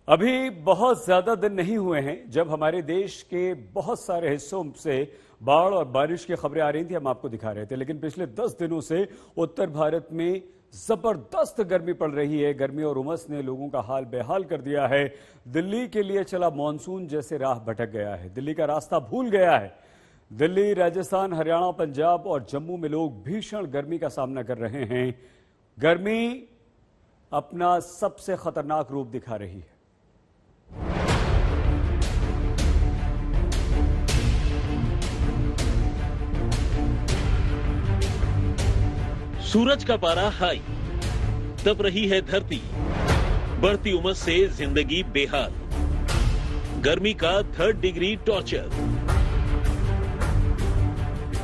अभी बहुत ज्यादा दिन नहीं हुए हैं जब हमारे देश के बहुत सारे हिस्सों से बाढ़ और बारिश की खबरें आ रही थी, हम आपको दिखा रहे थे। लेकिन पिछले 10 दिनों से उत्तर भारत में जबरदस्त गर्मी पड़ रही है। गर्मी और उमस ने लोगों का हाल बेहाल कर दिया है। दिल्ली के लिए चला मानसून जैसे राह भटक गया है, दिल्ली का रास्ता भूल गया है। दिल्ली, राजस्थान, हरियाणा, पंजाब और जम्मू में लोग भीषण गर्मी का सामना कर रहे हैं। गर्मी अपना सबसे खतरनाक रूप दिखा रही है। सूरज का पारा हाई, तप रही है धरती, बढ़ती उमस से जिंदगी बेहाल, गर्मी का 3rd डिग्री टॉर्चर।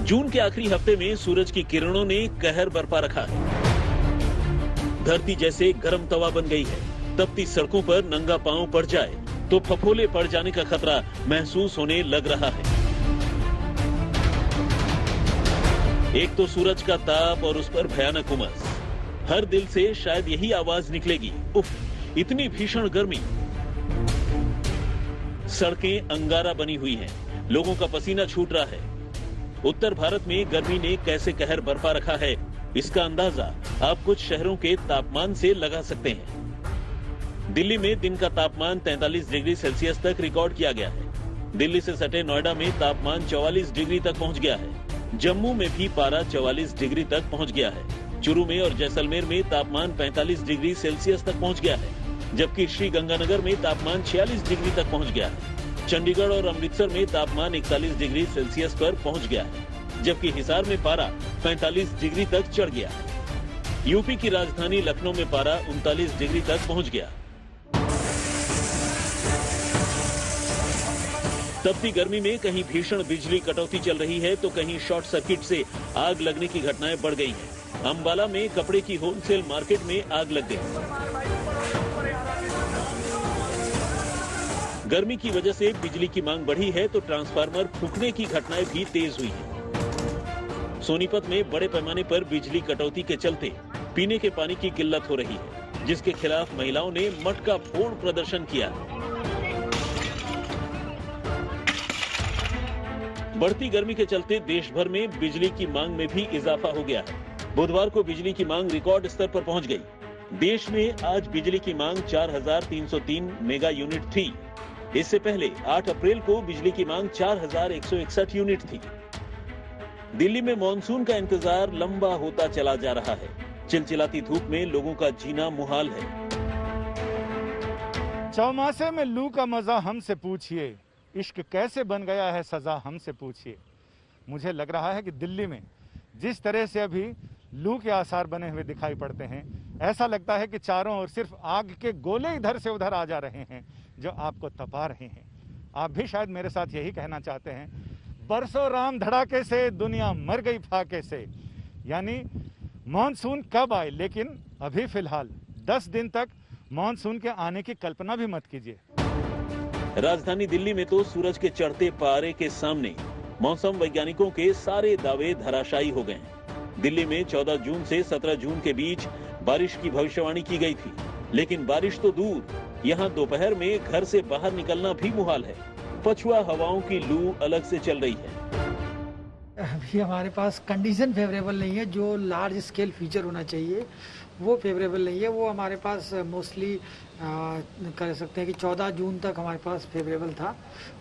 जून के आखिरी हफ्ते में सूरज की किरणों ने कहर बरपा रखा है। धरती जैसे गर्म तवा बन गई है। तपती सड़कों पर नंगा पांव पड़ जाए तो फफोले पड़ जाने का खतरा महसूस होने लग रहा है। एक तो सूरज का ताप और उस पर भयानक उमस। हर दिल से शायद यही आवाज निकलेगी, उफ, इतनी भीषण गर्मी। सड़कें अंगारा बनी हुई हैं, लोगों का पसीना छूट रहा है। उत्तर भारत में गर्मी ने कैसे कहर बरपा रखा है, इसका अंदाजा आप कुछ शहरों के तापमान से लगा सकते हैं। दिल्ली में दिन का तापमान 43 डिग्री सेल्सियस तक रिकॉर्ड किया गया है। दिल्ली से सटे नोएडा में तापमान 44 डिग्री तक पहुंच गया है। जम्मू में भी पारा 44 डिग्री तक पहुंच गया है। चुरू में और जैसलमेर में तापमान 45 डिग्री सेल्सियस तक पहुंच गया है, जबकि श्रीगंगानगर में तापमान 46 डिग्री तक पहुंच गया है। चंडीगढ़ और अमृतसर में तापमान 41 डिग्री सेल्सियस पर पहुंच गया है, जबकि हिसार में पारा 45 डिग्री तक चढ़ गया है। यूपी की राजधानी लखनऊ में पारा 39 डिग्री तक पहुंच गया। तपती गर्मी में कहीं भीषण बिजली कटौती चल रही है तो कहीं शॉर्ट सर्किट से आग लगने की घटनाएं बढ़ गई हैं। अंबाला में कपड़े की होलसेल मार्केट में आग लग गई। गर्मी की वजह से बिजली की मांग बढ़ी है तो ट्रांसफार्मर फूंकने की घटनाएं भी तेज हुई हैं। सोनीपत में बड़े पैमाने पर बिजली कटौती के चलते पीने के पानी की किल्लत हो रही है, जिसके खिलाफ महिलाओं ने मटका फोड़ प्रदर्शन किया। बढ़ती गर्मी के चलते देश भर में बिजली की मांग में भी इजाफा हो गया है। बुधवार को बिजली की मांग रिकॉर्ड स्तर पर पहुंच गई। देश में आज बिजली की मांग 4303 मेगा यूनिट थी। इससे पहले 8 अप्रैल को बिजली की मांग 4161 यूनिट थी। दिल्ली में मॉनसून का इंतजार लंबा होता चला जा रहा है। चिलचिलाती धूप में लोगों का जीना मुहाल है। चौमासे में लू का मजा हमसे पूछिए, इश्क कैसे बन गया है सजा हमसे पूछिए। मुझे लग रहा है कि दिल्ली में जिस तरह से अभी लू के आसार बने हुए दिखाई पड़ते हैं, ऐसा लगता है कि चारों ओर सिर्फ आग के गोले इधर से उधर आ जा रहे हैं जो आपको तपा रहे हैं। आप भी शायद मेरे साथ यही कहना चाहते हैं, बरसों राम धड़ाके से दुनिया मर गई फाके से। यानी मानसून कब आए, लेकिन अभी फिलहाल 10 दिन तक मानसून के आने की कल्पना भी मत कीजिए। राजधानी दिल्ली में तो सूरज के चढ़ते पारे के सामने मौसम वैज्ञानिकों के सारे दावे धराशायी हो गए हैं। दिल्ली में 14 जून से 17 जून के बीच बारिश की भविष्यवाणी की गई थी, लेकिन बारिश तो दूर, यहां दोपहर में घर से बाहर निकलना भी मुहाल है। पछुआ हवाओं की लू अलग से चल रही है। अभी हमारे पास कंडीशन फेवरेबल नहीं है। जो लार्ज स्केल फीचर होना चाहिए वो फेवरेबल नहीं है। वो हमारे पास मोस्टली कर सकते हैं कि 14 जून तक हमारे पास फेवरेबल था,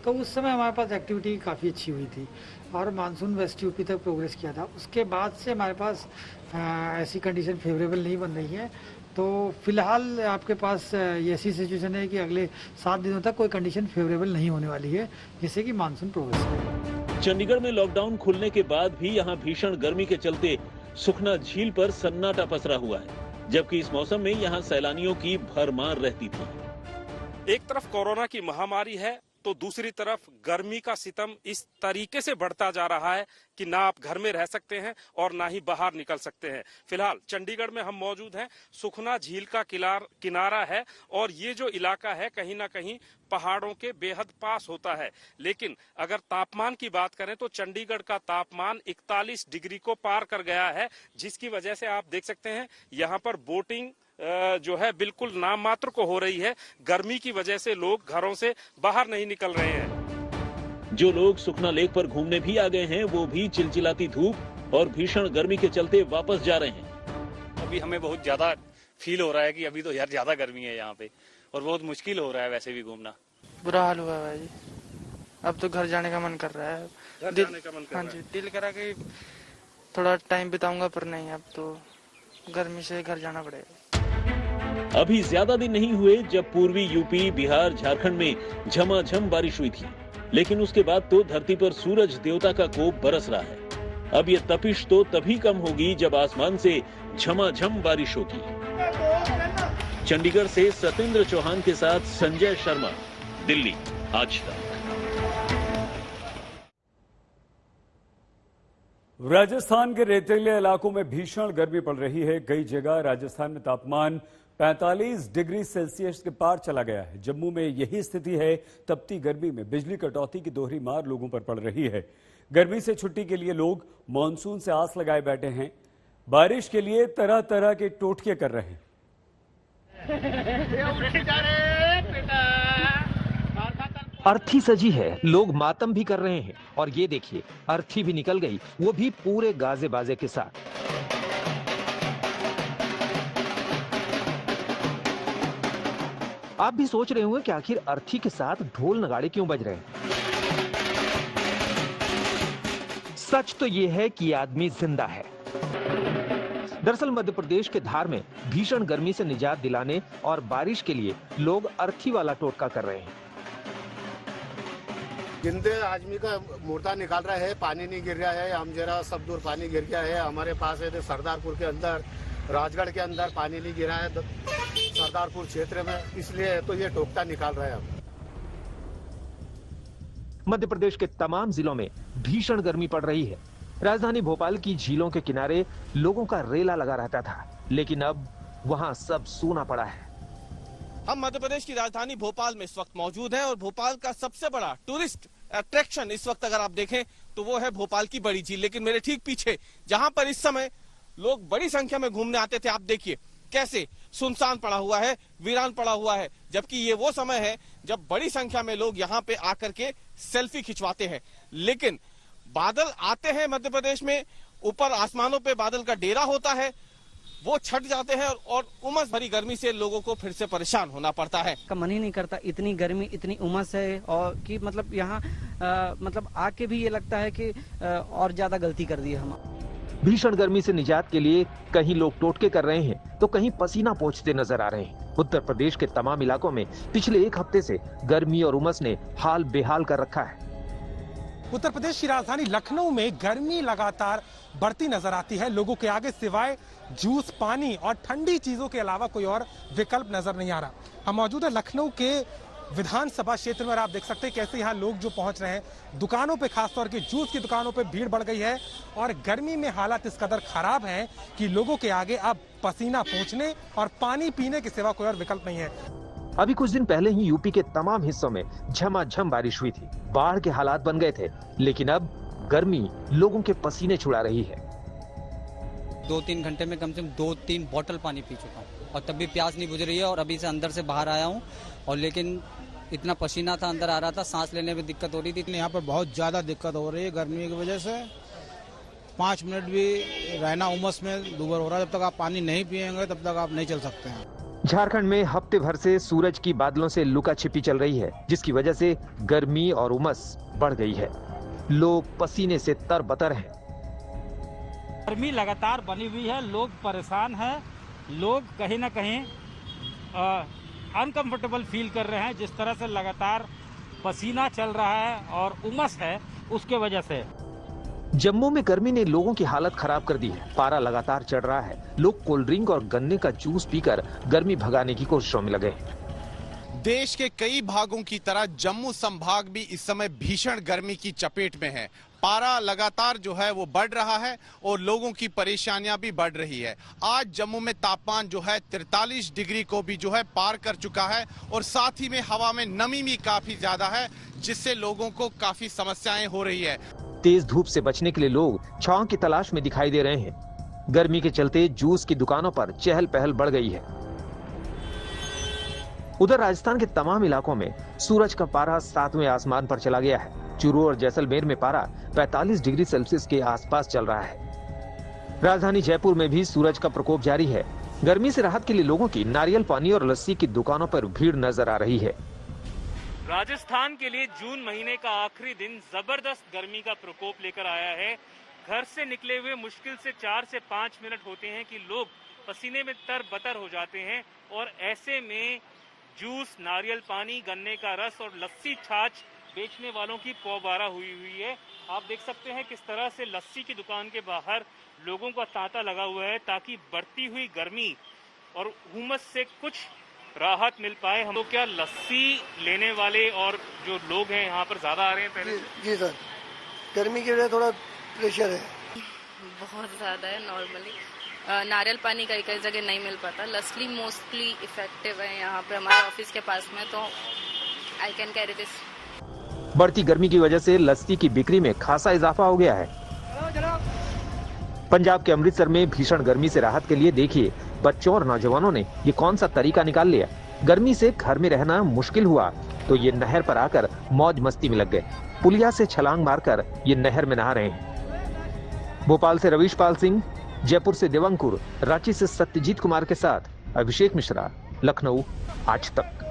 तो उस समय हमारे पास एक्टिविटी काफ़ी अच्छी हुई थी और मानसून वेस्ट यूपी तक प्रोग्रेस किया था। उसके बाद से हमारे पास ऐसी कंडीशन फेवरेबल नहीं बन रही है। तो फिलहाल आपके पास ऐसी सिचुएशन है कि अगले 7 दिनों तक कोई कंडीशन फेवरेबल नहीं होने वाली है जिससे कि मानसून प्रोग्रेस करे। चंडीगढ़ में लॉकडाउन खुलने के बाद भी यहाँ भीषण गर्मी के चलते सुखना झील पर सन्नाटा पसरा हुआ है, जबकि इस मौसम में यहाँ सैलानियों की भरमार रहती थी। एक तरफ कोरोना की महामारी है तो दूसरी तरफ गर्मी का सितम इस तरीके से बढ़ता जा रहा है कि ना आप घर में रह सकते हैं और ना ही बाहर निकल सकते हैं। फिलहाल चंडीगढ़ में हम मौजूद हैं। सुखना झील का किनारा है और ये जो इलाका है कहीं ना कहीं पहाड़ों के बेहद पास होता है। लेकिन अगर तापमान की बात करें तो चंडीगढ़ का तापमान 41 डिग्री को पार कर गया है, जिसकी वजह से आप देख सकते हैं यहाँ पर बोटिंग जो है बिल्कुल नाम मात्र को हो रही है। गर्मी की वजह से लोग घरों से बाहर नहीं निकल रहे हैं। जो लोग सुखना लेक पर घूमने भी आ गए हैं, वो भी चिलचिलाती धूप और भीषण गर्मी के चलते वापस जा रहे हैं। अभी हमें बहुत ज्यादा फील हो रहा है कि अभी तो यार ज्यादा गर्मी है यहाँ पे, और बहुत मुश्किल हो रहा है वैसे भी घूमना। बुरा हाल हुआ है भाई, अब तो घर जाने का मन कर रहा है। घर जाने का मन कर रहा है। हाँ जी, दिल करा कि थोड़ा टाइम बिताऊंगा, पर नहीं, अब तो गर्मी से घर जाना पड़ेगा। अभी ज्यादा दिन नहीं हुए जब पूर्वी यूपी, बिहार, झारखंड में झमाझम बारिश हुई थी, लेकिन उसके बाद तो धरती पर सूरज देवता का कोप बरस रहा है। अब ये तपिश तो तभी कम होगी जब आसमान से झमाझम बारिश होगी। चंडीगढ़ से सतेंद्र चौहान के साथ संजय शर्मा, दिल्ली आज तक। राजस्थान के रेतीले इलाकों में भीषण गर्मी पड़ रही है। कई जगह राजस्थान में तापमान 45 डिग्री सेल्सियस के पार चला गया है। जम्मू में यही स्थिति है। तपती गर्मी में बिजली कटौती की दोहरी मार लोगों पर पड़ रही है। गर्मी से छुट्टी के लिए लोग मानसून से आस लगाए बैठे हैं। बारिश के लिए तरह तरह के टोटके कर रहे हैं। अर्थी सजी है, लोग मातम भी कर रहे हैं, और ये देखिए अर्थी भी निकल गई, वो भी पूरे गाजे बाजे के साथ। आप भी सोच रहे होंगे कि आखिर अर्थी के साथ ढोल नगाड़े क्यों बज रहे हैं। सच तो ये है कि आदमी जिंदा है। दरअसल मध्य प्रदेश के धार में भीषण गर्मी से निजात दिलाने और बारिश के लिए लोग अर्थी वाला टोटका कर रहे हैं। जिंदे आदमी का मुर्दा निकाल रहा है, पानी नहीं गिर रहा है। हम जरा सब दूर पानी गिर गया है। हमारे पास है सरदारपुर के अंदर, राजगढ़ के अंदर पानी नहीं गिरा है सरदारपुर क्षेत्र में, इसलिए तो ये टोकता निकाल रहा है। मध्य प्रदेश के तमाम जिलों में भीषण गर्मी पड़ रही है। राजधानी भोपाल की झीलों के किनारे लोगों का रेला लगा रहता था, लेकिन अब वहां सब सूना पड़ा है। हम मध्य प्रदेश की राजधानी भोपाल में इस वक्त मौजूद हैं और भोपाल का सबसे बड़ा टूरिस्ट अट्रैक्शन इस वक्त अगर आप देखें तो वो है भोपाल की बड़ी झील। लेकिन मेरे ठीक पीछे जहां पर इस समय लोग बड़ी संख्या में घूमने आते थे, आप देखिए कैसे सुनसान पड़ा हुआ है, वीरान पड़ा हुआ है, जबकि ये वो समय है जब बड़ी संख्या में लोग यहाँ पे आकर के सेल्फी खिंचवाते हैं। लेकिन बादल आते हैं मध्य प्रदेश में, ऊपर आसमानों पे बादल का डेरा होता है, वो छट जाते हैं और उमस भरी गर्मी से लोगों को फिर से परेशान होना पड़ता है। का मन ही नहीं करता, इतनी गर्मी, इतनी उमस है, और कि मतलब यहाँ मतलब आके भी ये लगता है कि और ज्यादा गलती कर दी है हम। भीषण गर्मी से निजात के लिए कहीं लोग टोटके कर रहे हैं तो कहीं पसीना पोंछते नजर आ रहे हैं। उत्तर प्रदेश के तमाम इलाकों में पिछले एक हफ्ते से गर्मी और उमस ने हाल बेहाल कर रखा है। उत्तर प्रदेश की राजधानी लखनऊ में गर्मी लगातार बढ़ती नजर आती है। लोगों के आगे सिवाय जूस, पानी और ठंडी चीजों के अलावा कोई और विकल्प नजर नहीं आ रहा। हम मौजूद है लखनऊ के विधानसभा क्षेत्र में और आप देख सकते हैं कैसे यहाँ लोग जो पहुंच रहे हैं। दुकानों पे, खासतौर के जूस की दुकानों पे भीड़ बढ़ गई है और गर्मी में हालात इस कदर खराब हैं कि लोगों के आगे अब पसीना पोंछने और पानी पीने के सिवा कोई और विकल्प नहीं है। अभी कुछ दिन पहले ही यूपी के तमाम हिस्सों में झमाझम बारिश हुई थी, बाढ़ के हालात बन गए थे, लेकिन अब गर्मी लोगों के पसीने छुड़ा रही है। 2-3 घंटे में कम से कम 2-3 बोतल पानी पी चुका हूँ और तब भी प्यास नहीं बुझ रही है। और अभी से अंदर से बाहर आया हूँ और लेकिन इतना पसीना था, अंदर आ रहा था, सांस लेने में दिक्कत हो रही थी। यहाँ पर बहुत ज्यादा दिक्कत हो रही है गर्मी की वजह से। 5 मिनट भी रहना उमस में दूभर हो रहा है। जब तक आप पानी नहीं पिएंगे तब तक आप नहीं चल सकते हैं। झारखंड में हफ्ते भर से सूरज की बादलों से लुका छिपी चल रही है, जिसकी वजह से गर्मी और उमस बढ़ गई है। लोग पसीने से तरबतर हैं। गर्मी लगातार बनी हुई है, लोग परेशान हैं, लोग कहीं ना कहीं अनकंफर्टेबल फील कर रहे हैं। जिस तरह से लगातार पसीना चल रहा है और उमस है, उसके वजह से जम्मू में गर्मी ने लोगों की हालत खराब कर दी है। पारा लगातार चढ़ रहा है, लोग कोल्ड ड्रिंक और गन्ने का जूस पीकर गर्मी भगाने की कोशिशों में लगे हैं। देश के कई भागों की तरह जम्मू संभाग भी इस समय भीषण गर्मी की चपेट में है। पारा लगातार जो है वो बढ़ रहा है और लोगों की परेशानियां भी बढ़ रही है। आज जम्मू में तापमान जो है 43 डिग्री को भी जो है पार कर चुका है और साथ ही में हवा में नमी भी काफी ज्यादा है, जिससे लोगों को काफी समस्याएं हो रही है। तेज धूप से बचने के लिए लोग छांव की तलाश में दिखाई दे रहे हैं। गर्मी के चलते जूस की दुकानों पर चहल पहल बढ़ गई है। उधर राजस्थान के तमाम इलाकों में सूरज का पारा 7वें आसमान पर चला गया है। चूरू और जैसलमेर में पारा 45 डिग्री सेल्सियस के आसपास चल रहा है। राजधानी जयपुर में भी सूरज का प्रकोप जारी है। गर्मी से राहत के लिए लोगों की नारियल पानी और लस्सी की दुकानों पर भीड़ नजर आ रही है। राजस्थान के लिए जून महीने का आखिरी दिन जबरदस्त गर्मी का प्रकोप लेकर आया है। घर से निकले हुए मुश्किल से 4 से 5 मिनट होते हैं कि लोग पसीने में तरबतर हो जाते हैं और ऐसे में जूस, नारियल पानी, गन्ने का रस और लस्सी छाछ बेचने वालों की पौबारा हुई है। आप देख सकते हैं किस तरह से लस्सी की दुकान के बाहर लोगों का तांता लगा हुआ है ताकि बढ़ती हुई गर्मी और उमस से कुछ राहत मिल पाए। हम लोग क्या लस्सी लेने वाले और जो लोग हैं यहाँ पर ज्यादा आ रहे हैं पहले? जी सर, गर्मी की वजह थोड़ा प्रेशर है, बहुत ज्यादा है। नॉर्मली नारियल पानी कई कई जगह नहीं मिल पाता। लस्सी मोस्टली इफेक्टिव है यहाँ पर हमारे ऑफिस के पास में, तो आई कैन कैरी दिस। बढ़ती गर्मी की वजह से लस्सी की बिक्री में खासा इजाफा हो गया है। पंजाब के अमृतसर में भीषण गर्मी से राहत के लिए देखिए बच्चों और नौजवानों ने ये कौन सा तरीका निकाल लिया। गर्मी से घर में रहना मुश्किल हुआ तो ये नहर पर आकर मौज मस्ती में लग गए। पुलिया से छलांग मारकर ये नहर में नहा रहे हैं। भोपाल से रवीश पाल सिंह, जयपुर से देवंकुर, रांची से सत्यजीत कुमार के साथ अभिषेक मिश्रा, लखनऊ आज तक।